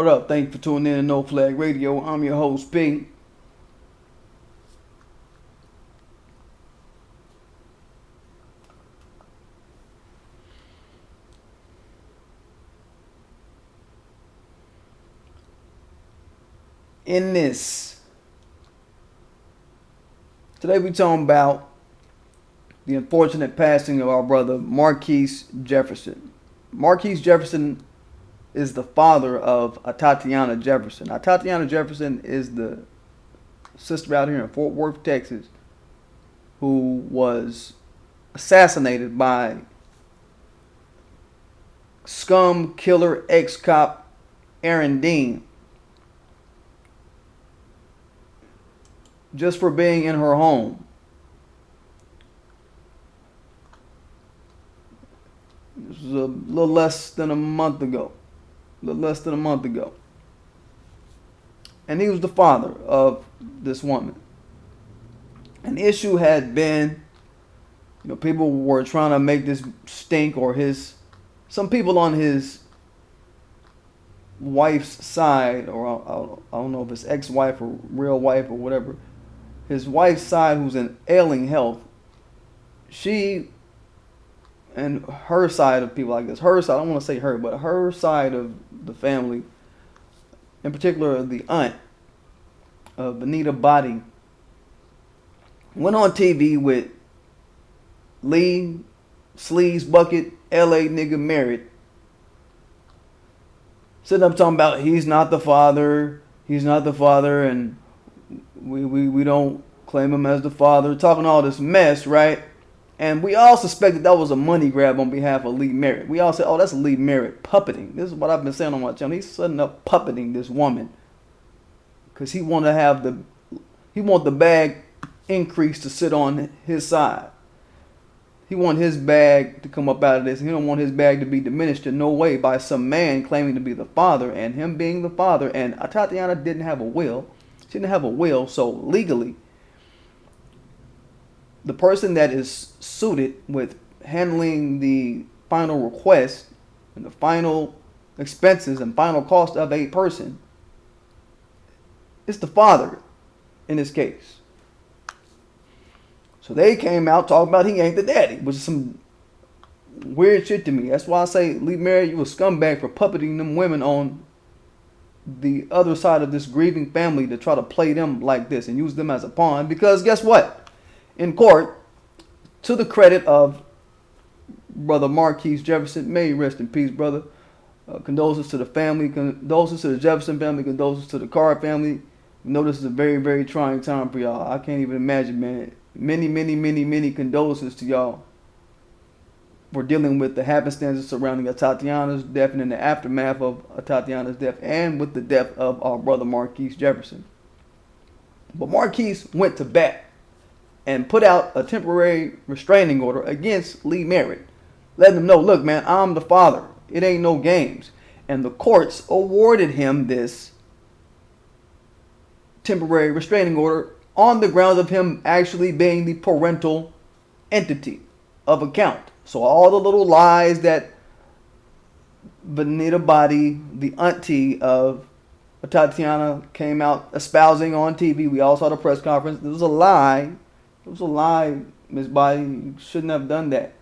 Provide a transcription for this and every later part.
up? Thank you for tuning in to No Flag Radio. I'm your host, P. Today we talking about the unfortunate passing of our brother Marquis Jefferson. Marquis Jefferson is the father of Atatiana Jefferson. Atatiana Jefferson is the sister out here in Fort Worth, Texas, who was assassinated by scum killer ex-cop Aaron Dean just for being in her home. This was a little less than a month ago. And he was the father of this woman. An issue had been, people were trying to make this stink, or some people on his wife's side, or I don't know if it's ex-wife or real wife or whatever, his wife's side, who's in ailing health, she and her side of people, I guess, her side, I don't want to say her, but her side of the family, in particular the aunt of Anita Body, went on TV with Lee Sleeves Bucket LA nigga Merritt, sitting up talking about he's not the father, and we don't claim him as the father, talking all this mess, right? And we all suspected that was a money grab on behalf of Lee Merritt. We all said, oh, that's Lee Merritt puppeting. This is what I've been saying on my channel. He's setting up puppeting this woman because he want the bag increase to sit on his side. He want his bag to come up out of this. He don't want his bag to be diminished in no way by some man claiming to be the father and him being the father. And Atatiana didn't have a will. She didn't have a will, so legally, the person that is suited with handling the final request and the final expenses and final cost of a person is the father in this case. So they came out talking about he ain't the daddy, which is some weird shit to me. That's why I say, Lee Merritt, you a scumbag for puppeting them women on the other side of this grieving family to try to play them like this and use them as a pawn. Because guess what? In court, to the credit of brother Marquis Jefferson, may he rest in peace, brother. Condolences to the family, condolences to the Jefferson family, condolences to the Carr family. You know this is a very, very trying time for y'all. I can't even imagine, man. Many condolences to y'all for dealing with the happenstances surrounding Atatiana's death and in the aftermath of Atatiana's death and with the death of our brother Marquis Jefferson. But Marquis went to bat and put out a temporary restraining order against Lee Merritt, letting him know, look, man, I'm the father. It ain't no games. And the courts awarded him this temporary restraining order on the grounds of him actually being the parental entity of account. So all the little lies that Anita Body, the auntie of Atatiana, came out espousing on TV. We all saw the press conference. It was a lie. It was a lie, Miss Body. You shouldn't have done that.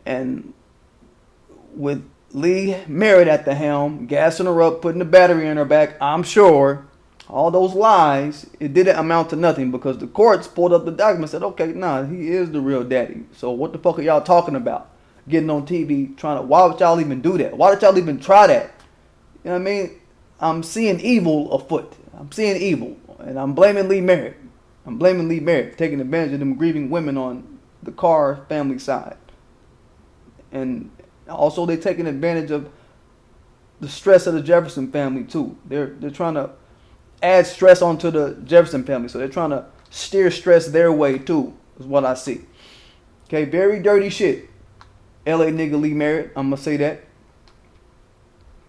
And with Lee Merritt at the helm, gassing her up, putting the battery in her back, I'm sure all those lies, it didn't amount to nothing because the courts pulled up the document and said, okay, nah, he is the real daddy. So what the fuck are y'all talking about? Getting on TV, why would y'all even do that? Why did y'all even try that? You know what I mean? I'm seeing evil afoot. I'm seeing evil. And I'm blaming Lee Merritt. For taking advantage of them grieving women on the Carr family side. And also they're taking advantage of the stress of the Jefferson family too. They're trying to add stress onto the Jefferson family. So they're trying to steer stress their way too, is what I see. Okay, very dirty shit. LA nigga Lee Merritt, I'm going to say that.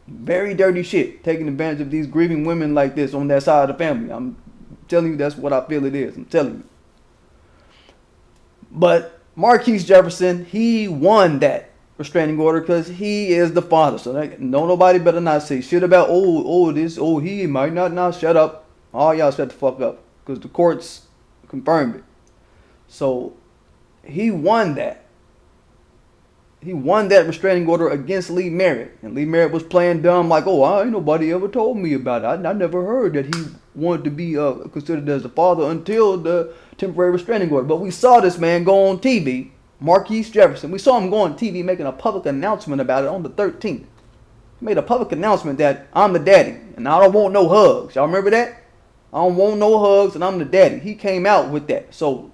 Very dirty shit. Taking advantage of these grieving women like this on that side of the family. I'm telling you, that's what I feel it is. I'm telling you. But Marquis Jefferson, he won that restraining order because he is the father. So no nobody better not say shit about he might not shut up. All y'all shut the fuck up because the courts confirmed it. So he won that. He won that restraining order against Lee Merritt. And Lee Merritt was playing dumb like, ain't nobody ever told me about it. I never heard that he wanted to be considered as the father until the temporary restraining order. But we saw this man go on TV, Marquis Jefferson. We saw him go on TV making a public announcement about it on the 13th. He made a public announcement that I'm the daddy and I don't want no hugs. Y'all remember that? I don't want no hugs and I'm the daddy. He came out with that. So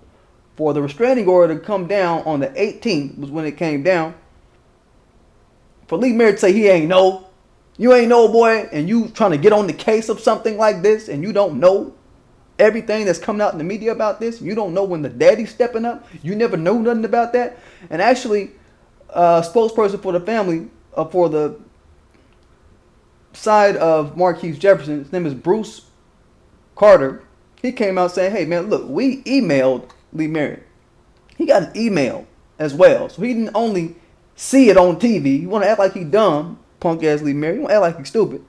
for the restraining order to come down on the 18th was when it came down. For Lee Merritt to say he ain't know, you ain't know, boy, and you trying to get on the case of something like this, and you don't know everything that's coming out in the media about this, you don't know when the daddy's stepping up, you never know nothing about that. And actually, spokesperson for the family, for the side of Marquis Jefferson, his name is Bruce Carter, he came out saying, hey man, look, we emailed Lee Merritt. He got an email as well, so he didn't only see it on TV. You want to act like he dumb, punk ass Lee Merritt. You want to act like he's stupid.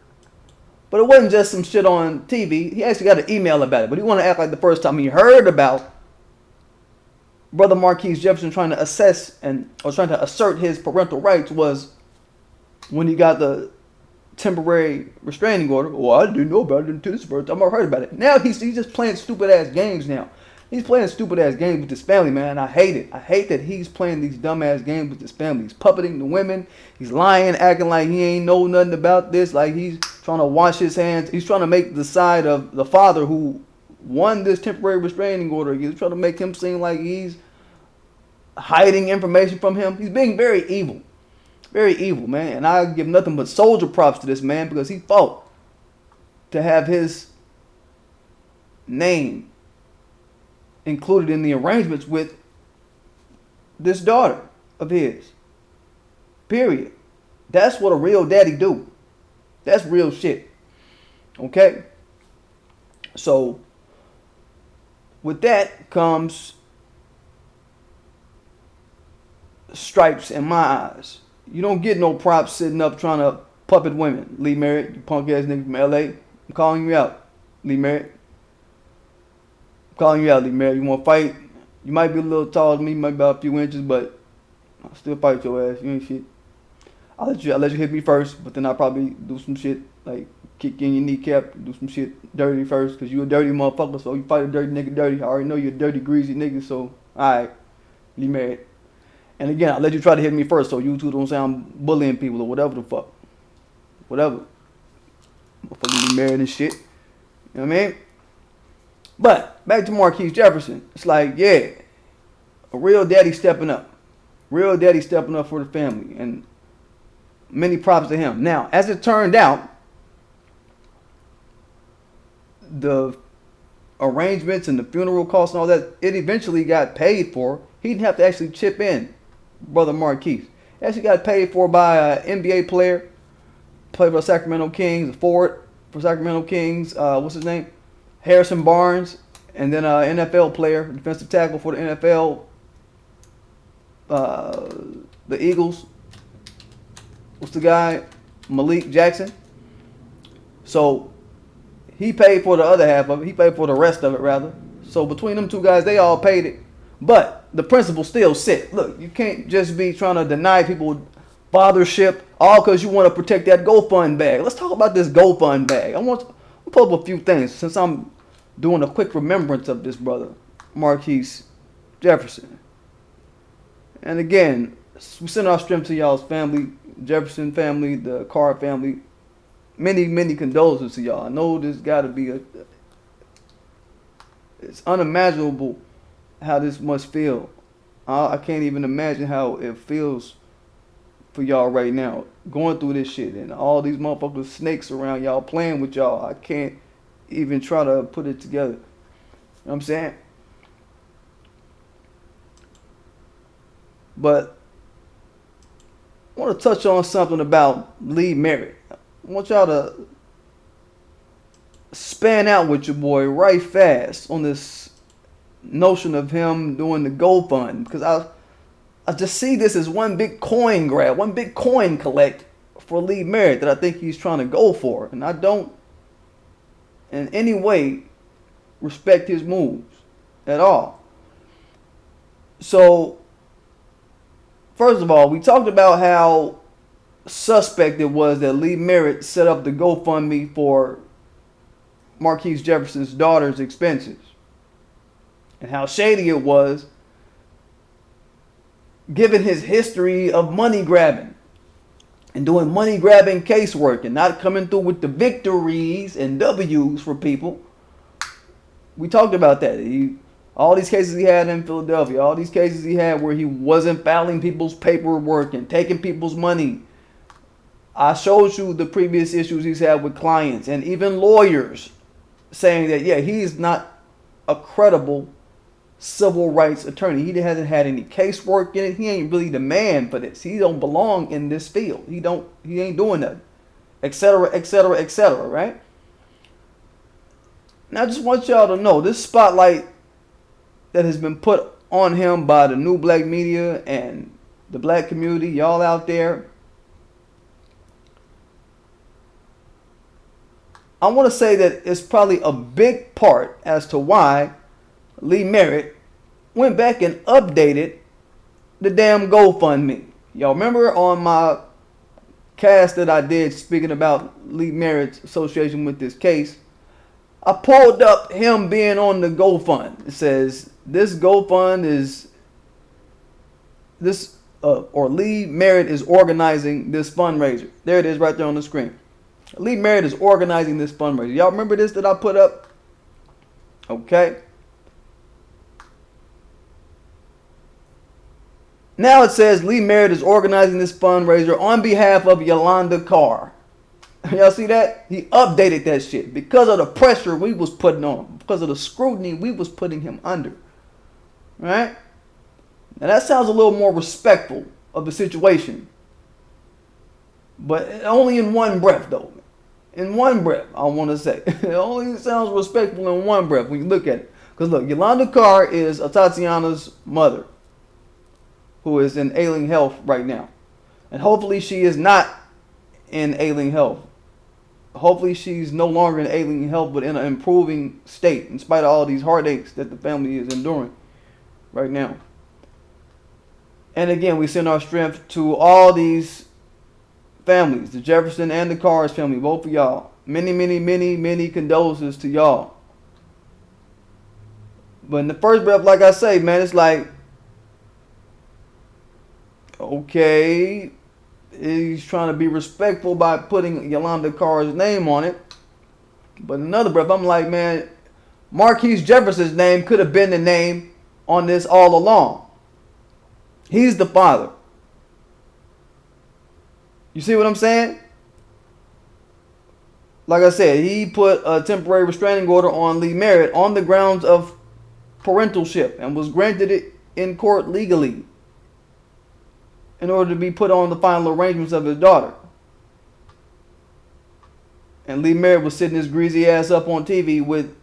But it wasn't just some shit on TV. He actually got an email about it. But he want to act like the first time he heard about Brother Marquis Jefferson trying to trying to assert his parental rights was when he got the temporary restraining order. Well, I didn't know about it until this first time I heard about it. Now he's just playing stupid ass games now. He's playing stupid ass games with his family, man. And I hate it. I hate that he's playing these dumb ass games with his family. He's puppeting the women. He's lying, acting like he ain't know nothing about this. Like he's trying to wash his hands. He's trying to make the side of the father who won this temporary restraining order. He's trying to make him seem like he's hiding information from him. He's being very evil. Very evil, man. And I give nothing but soldier props to this man because he fought to have his name included in the arrangements with this daughter of his. Period. That's what a real daddy do. That's real shit. Okay? So, with that comes stripes in my eyes. You don't get no props sitting up trying to puppet women. Lee Merritt, you punk ass nigga from LA. I'm calling you out, Lee Merritt. Calling you out, Lee Merritt. You want to fight? You might be a little taller than me, might be about a few inches, but I'll still fight your ass. You ain't shit. I'll let you hit me first, but then I'll probably do some shit like kick you in your kneecap, do some shit dirty first, cause you a dirty motherfucker. So you fight a dirty nigga dirty. I already know you're a dirty, greasy nigga. So alright, Lee Merritt. And again, I'll let you try to hit me first, so you two don't sound bullying people or whatever the fuck, whatever. Motherfucking Lee Merritt and shit. You know what I mean? But back to Marquis Jefferson. It's like, yeah, a real daddy stepping up. Real daddy stepping up for the family. And many props to him. Now, as it turned out, the arrangements and the funeral costs and all that, it eventually got paid for. He didn't have to actually chip in, Brother Marquis. It actually got paid for by an NBA player. Played for the Sacramento Kings, a forward for Sacramento Kings. What's his name? Harrison Barnes, and then an NFL player, defensive tackle for the NFL, the Eagles. What's the guy? Malik Jackson. So he paid for the other half of it. He paid for the rest of it, rather. So between them two guys, they all paid it. But the principle still sit. Look, you can't just be trying to deny people fathership all because you want to protect that GoFund bag. Let's talk about this GoFund bag. I want to pull up a few things since I'm doing a quick remembrance of this brother, Marquis Jefferson. And again, we send our strength to y'all's family, Jefferson family, the Carr family. Many, many condolences to y'all. I know this got to be it's unimaginable how this must feel. I can't even imagine how it feels for y'all right now, going through this shit and all these motherfuckers snakes around y'all playing with y'all. I can't even try to put it together. You know what I'm saying? But I want to touch on something about Lee Merritt. I want y'all to span out with your boy right fast on this notion of him doing the GoFund, because I just see this as one big coin grab, one big coin collect for Lee Merritt that I think he's trying to go for. And I don't in any way respect his moves at all. So, first of all, we talked about how suspect it was that Lee Merritt set up the GoFundMe for Marquis Jefferson's daughter's expenses, and how shady it was given his history of money grabbing and doing money grabbing casework and not coming through with the victories and W's for people. We talked about that. All these cases he had in Philadelphia, all these cases he had where he wasn't filing people's paperwork and taking people's money. I showed you the previous issues he's had with clients and even lawyers saying that, yeah, he's not a credible civil rights attorney. He hasn't had any casework in it. He ain't really the man for this. He don't belong in this field. He ain't doing nothing, etc., etc., etc., right? Now I just want y'all to know this spotlight that has been put on him by the new black media and the black community, y'all out there. I want to say that it's probably a big part as to why Lee Merritt went back and updated the damn GoFundMe. Y'all remember on my cast that I did speaking about Lee Merritt's association with this case, I pulled up him being on the GoFund. It says this GoFund is this or Lee Merritt is organizing this fundraiser. There it is right there on the screen. Lee Merritt is organizing this fundraiser. Y'all remember this that I put up? Okay. Now it says Lee Merritt is organizing this fundraiser on behalf of Yolanda Carr. Y'all see that? He updated that shit because of the pressure we was putting on him, because of the scrutiny we was putting him under. Right? Now that sounds a little more respectful of the situation. But only in one breath though. In one breath, I want to say. It only sounds respectful in one breath when you look at it. Because look, Yolanda Carr is Atatiana's mother, who is in ailing health right now. And hopefully she is not in ailing health. Hopefully she's no longer in ailing health, but in an improving state, in spite of all these heartaches that the family is enduring right now. And again, we send our strength to all these families, the Jefferson and the Carr's family, both of y'all. Many, many, many, many condolences to y'all. But in the first breath, like I say, man, it's like, okay, he's trying to be respectful by putting Yolanda Carr's name on it. But in another breath, I'm like, man, Marquis Jefferson's name could have been the name on this all along. He's the father. You see what I'm saying? Like I said, he put a temporary restraining order on Lee Merritt on the grounds of parentalship and was granted it in court legally in order to be put on the final arrangements of his daughter. And Lee Merritt was sitting his greasy ass up on TV with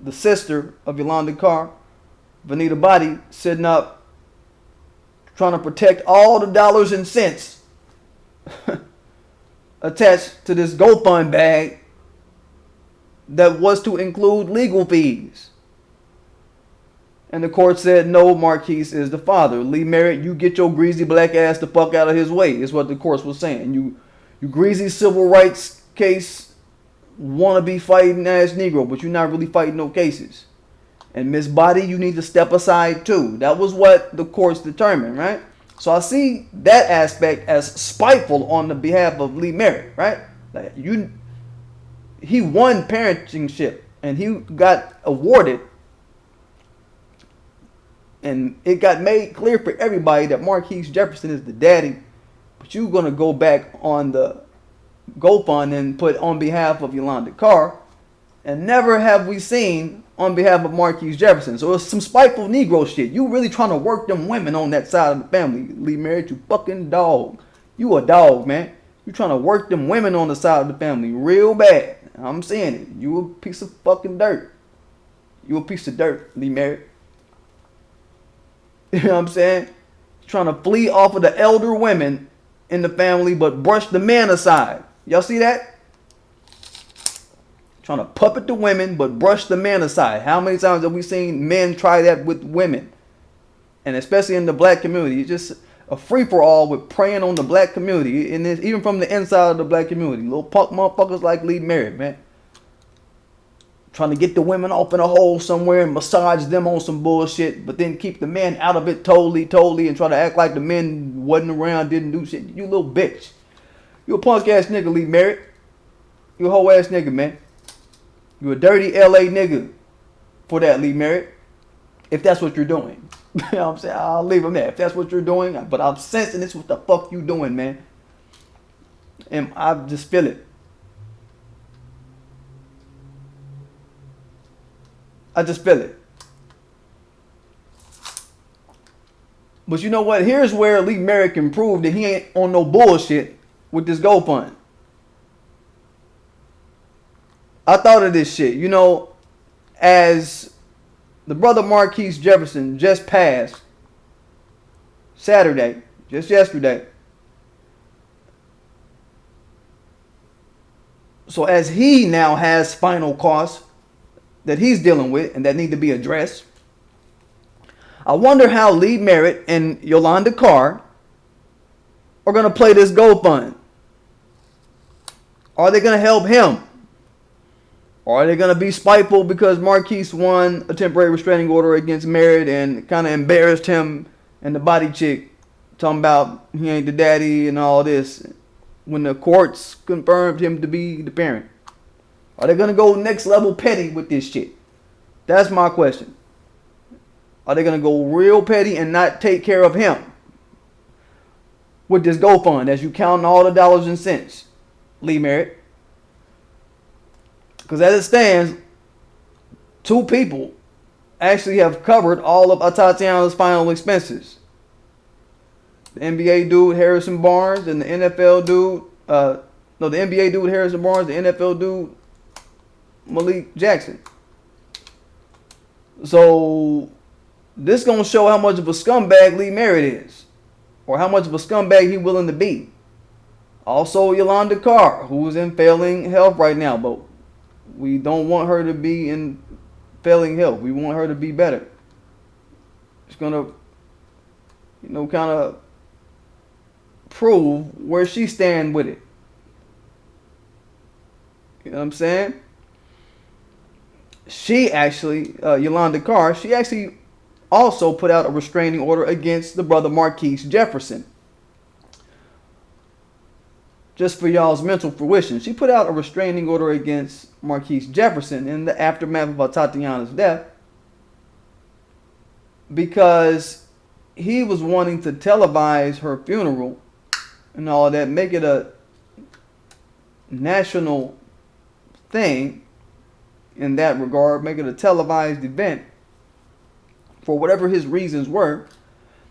the sister of Yolanda Carr, Vanita Body, sitting up trying to protect all the dollars and cents attached to this GoFund bag that was to include legal fees. And the court said, no, Marquis is the father. Lee Merritt, you get your greasy black ass the fuck out of his way, is what the court was saying. You greasy civil rights case wanna be fighting ass Negro, but you're not really fighting no cases. And Miss Body, you need to step aside too. That was what the courts determined, right? So I see that aspect as spiteful on the behalf of Lee Merritt, right? Like he won parentingship and he got awarded, and it got made clear for everybody that Marquis Jefferson is the daddy. But you're gonna go back on the GoFund and put on behalf of Yolanda Carr, and never have we seen on behalf of Marquis Jefferson. So it's some spiteful Negro shit. You really trying to work them women on that side of the family, Lee Merritt, you fucking dog. You a dog, man. You trying to work them women on the side of the family real bad. I'm saying it. You a piece of fucking dirt. You a piece of dirt, Lee Merritt. You know what I'm saying? trying to flee off of the elder women in the family, but brush the men aside. Y'all see that? Trying to puppet the women, but brush the men aside. How many times have we seen men try that with women? And especially in the black community. It's just a free-for-all with preying on the black community. And even from the inside of the black community. Little punk motherfuckers like Lee Merritt, man. Trying to get the women off in a hole somewhere and massage them on some bullshit, but then keep the men out of it totally, and try to act like the men wasn't around, didn't do shit. You little bitch. You a punk ass nigga, Lee Merritt. You a hoe ass nigga, man. You a dirty LA nigga for that, Lee Merritt. If that's what you're doing. You know what I'm saying? I'll leave him there. If that's what you're doing, but I'm sensing this, what the fuck you doing, man. And I just feel it. I just feel it. But you know what? Here's where Lee Merritt can prove that he ain't on no bullshit with this GoFund. I thought of this shit. You know, as the brother Marquis Jefferson just passed Saturday, just yesterday. So as he now has final costs that he's dealing with and that need to be addressed, I wonder how Lee Merritt and Yolanda Carr are going to play this GoFund. Are they going to help him? Or are they going to be spiteful because Marquis won a temporary restraining order against Merritt and kind of embarrassed him and the body chick, talking about he ain't the daddy and all this, when the courts confirmed him to be the parent? Are they going to go next level petty with this shit? That's my question. Are they going to go real petty and not take care of him with this GoFund as you counting all the dollars and cents, Lee Merritt? Because as it stands, 2 people actually have covered all of Atatiana's final expenses. The NBA dude, Harrison Barnes, and the NFL dude, the NBA dude, Harrison Barnes, the NFL dude, Malik Jackson. So this gonna show how much of a scumbag Lee Merritt is, or how much of a scumbag he willing to be. Also Yolanda Carr, who is in failing health right now, but we don't want her to be in failing health. We want her to be better. It's gonna, kind of prove where she stand with it. You know what I'm saying? She actually, Yolanda Carr, she actually also put out a restraining order against the brother Marquis Jefferson. Just for y'all's mental fruition, she put out a restraining order against Marquis Jefferson in the aftermath of Atatiana's death because he was wanting to televise her funeral and all that, make it a national thing in that regard, make it a televised event for whatever his reasons were.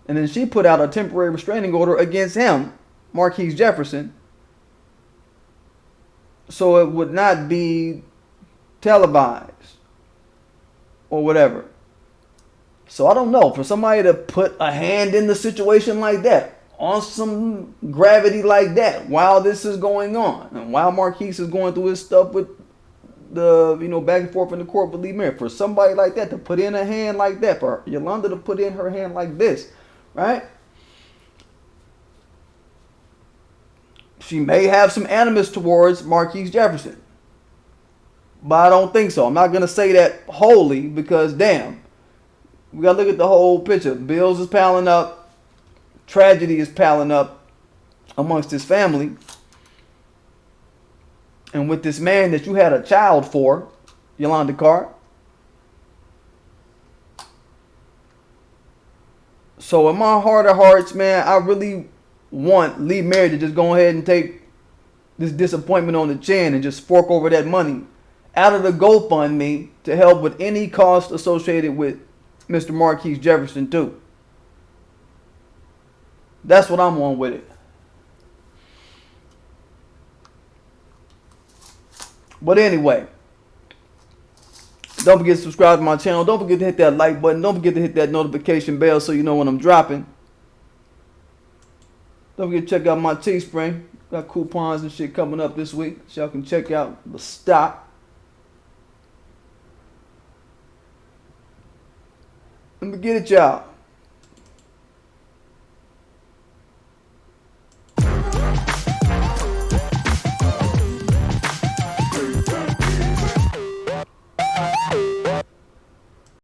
And then she put out a temporary restraining order against him, Marquis Jefferson, so it would not be televised or whatever. So I don't know, for somebody to put a hand in the situation like that, on some gravity like that, while this is going on, and while Marquis is going through his stuff with the, back and forth in the court with Lee Merritt, for somebody like that to put in a hand like that, for Yolanda to put in her hand like this, right? She may have some animus towards Marquis Jefferson, but I don't think so. I'm not going to say that wholly because, damn, we got to look at the whole picture. Bills is piling up. Tragedy is piling up amongst his family. And with this man that you had a child for, Yolanda Carr. So in my heart of hearts, man, I really want Lee Merritt to just go ahead and take this disappointment on the chin and just fork over that money out of the GoFundMe to help with any cost associated with Mr. Marquis Jefferson too. That's what I'm on with it. But anyway, don't forget to subscribe to my channel. Don't forget to hit that like button. Don't forget to hit that notification bell so you know when I'm dropping. Don't forget to check out my Teespring. Got coupons and shit coming up this week. So y'all can check out the stock. Let me get it, y'all.